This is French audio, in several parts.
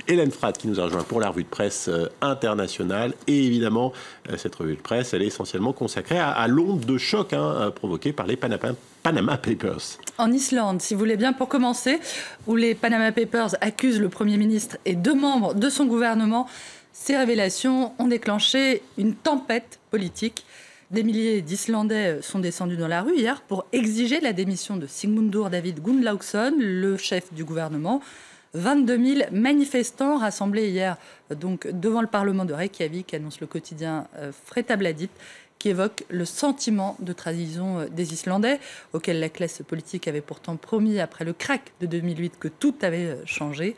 Hélène Frate qui nous a rejoint pour la revue de presse internationale. Et évidemment, cette revue de presse, elle est essentiellement consacrée à l'onde de choc provoquée par les Panama Papers. En Islande, si vous voulez bien, pour commencer, où les Panama Papers accusent le Premier ministre et 2 membres de son gouvernement, ces révélations ont déclenché une tempête politique. Des milliers d'Islandais sont descendus dans la rue hier pour exiger la démission de Sigmundur David Gunnlaugsson, le chef du gouvernement. 22 000 manifestants rassemblés hier donc, devant le Parlement de Reykjavik, annonce le quotidien Frétabladet, qui évoque le sentiment de trahison des Islandais, auquel la classe politique avait pourtant promis, après le krach de 2008, que tout avait changé.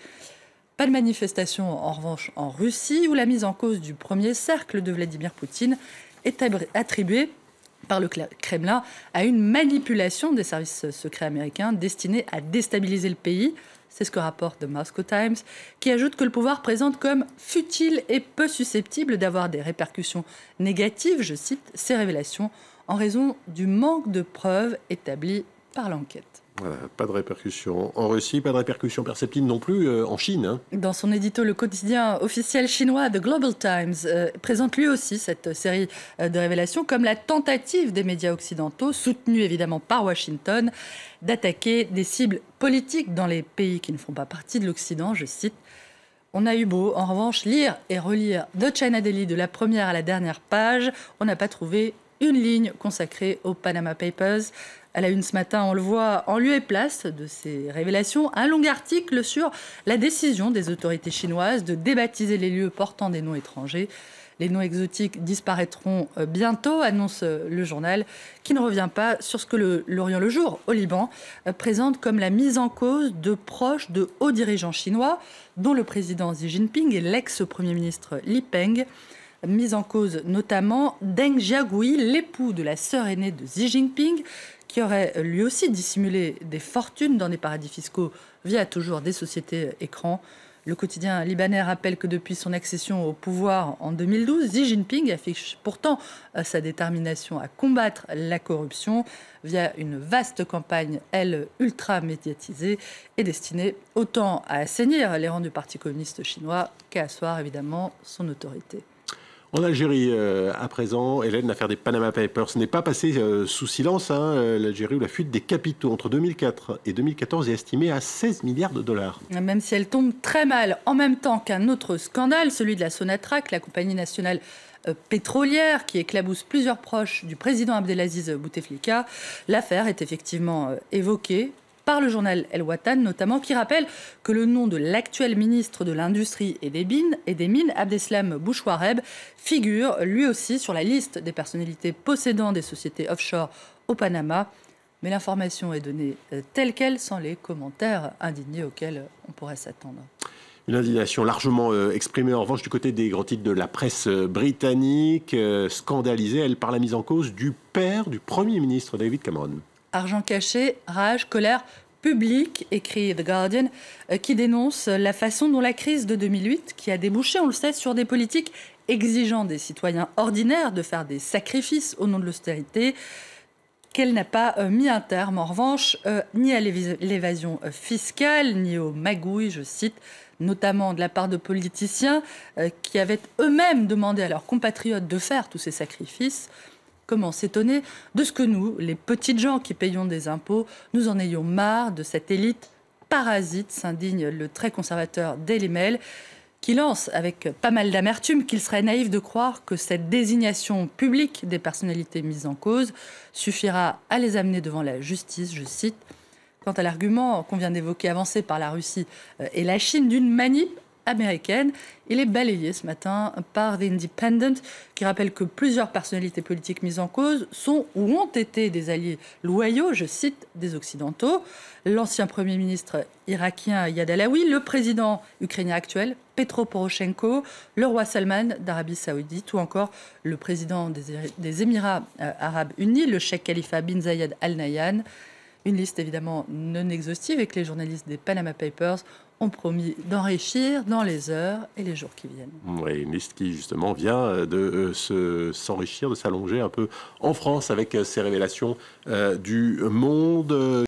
Pas de manifestation, en revanche, en Russie, où la mise en cause du premier cercle de Vladimir Poutine est attribuée par le Kremlin à une manipulation des services secrets américains destinée à déstabiliser le pays. C'est ce que rapporte The Moscow Times, qui ajoute que le pouvoir présente comme futile et peu susceptible d'avoir des répercussions négatives, je cite, ces révélations, en raison du manque de preuves établies par l'enquête. Voilà, pas de répercussions en Russie, pas de répercussions perceptibles non plus en Chine. Dans son édito, le quotidien officiel chinois The Global Times présente lui aussi cette série de révélations comme la tentative des médias occidentaux, soutenus évidemment par Washington, d'attaquer des cibles politiques dans les pays qui ne font pas partie de l'Occident, je cite. On a eu beau, en revanche, lire et relire The China Daily de la première à la dernière page, on n'a pas trouvé une ligne consacrée aux Panama Papers. À la une ce matin, on le voit en lieu et place de ces révélations, un long article sur la décision des autorités chinoises de débaptiser les lieux portant des noms étrangers. Les noms exotiques disparaîtront bientôt, annonce le journal, qui ne revient pas sur ce que l'Orient le Jour, au Liban, présente comme la mise en cause de proches de hauts dirigeants chinois, dont le président Xi Jinping et l'ex-premier ministre Li Peng. Mise en cause notamment Deng Xiaogui, l'époux de la sœur aînée de Xi Jinping, qui aurait lui aussi dissimulé des fortunes dans des paradis fiscaux via toujours des sociétés écrans. Le quotidien libanais rappelle que depuis son accession au pouvoir en 2012, Xi Jinping affiche pourtant sa détermination à combattre la corruption via une vaste campagne, elle, ultra médiatisée et destinée autant à assainir les rangs du Parti communiste chinois qu'à asseoir évidemment son autorité. En Algérie, à présent, Hélène, l'affaire des Panama Papers n'est pas passée sous silence. L'Algérie, où la fuite des capitaux entre 2004 et 2014 est estimée à 16 milliards de dollars. Même si elle tombe très mal en même temps qu'un autre scandale, celui de la Sonatrach, la compagnie nationale pétrolière qui éclabousse plusieurs proches du président Abdelaziz Bouteflika, l'affaire est effectivement évoquée par le journal El Watan notamment, qui rappelle que le nom de l'actuel ministre de l'Industrie et des Mines, Abdeslam Bouchouareb, figure lui aussi sur la liste des personnalités possédant des sociétés offshore au Panama. Mais l'information est donnée telle qu'elle, sans les commentaires indignés auxquels on pourrait s'attendre. Une indignation largement exprimée en revanche du côté des grands titres de la presse britannique, scandalisée, elle, par la mise en cause du père du Premier ministre David Cameron. Argent caché, rage, colère publique, écrit The Guardian, qui dénonce la façon dont la crise de 2008, qui a débouché, on le sait, sur des politiques exigeant des citoyens ordinaires de faire des sacrifices au nom de l'austérité, qu'elle n'a pas mis un terme, en revanche, ni à l'évasion fiscale, ni aux magouilles, je cite, notamment de la part de politiciens qui avaient eux-mêmes demandé à leurs compatriotes de faire tous ces sacrifices. Comment s'étonner de ce que nous, les petites gens qui payons des impôts, nous en ayons marre de cette élite parasite, s'indigne le très conservateur Daily Mail, qui lance avec pas mal d'amertume qu'il serait naïf de croire que cette désignation publique des personnalités mises en cause suffira à les amener devant la justice, je cite. Quant à l'argument qu'on vient d'évoquer, avancé par la Russie et la Chine d'une manip américaine, il est balayé ce matin par The Independent, qui rappelle que plusieurs personnalités politiques mises en cause sont ou ont été des alliés loyaux, je cite, des Occidentaux. L'ancien Premier ministre irakien Yad Alaoui, le président ukrainien actuel Petro Poroshenko, le roi Salman d'Arabie Saoudite ou encore le président des Émirats arabes unis, le cheikh Khalifa bin Zayed Al Nahyan. Une liste évidemment non exhaustive et que les journalistes des Panama Papers ont promis d'enrichir dans les heures et les jours qui viennent. Oui, une liste qui justement vient de s'enrichir, de s'allonger un peu en France avec ces révélations du monde.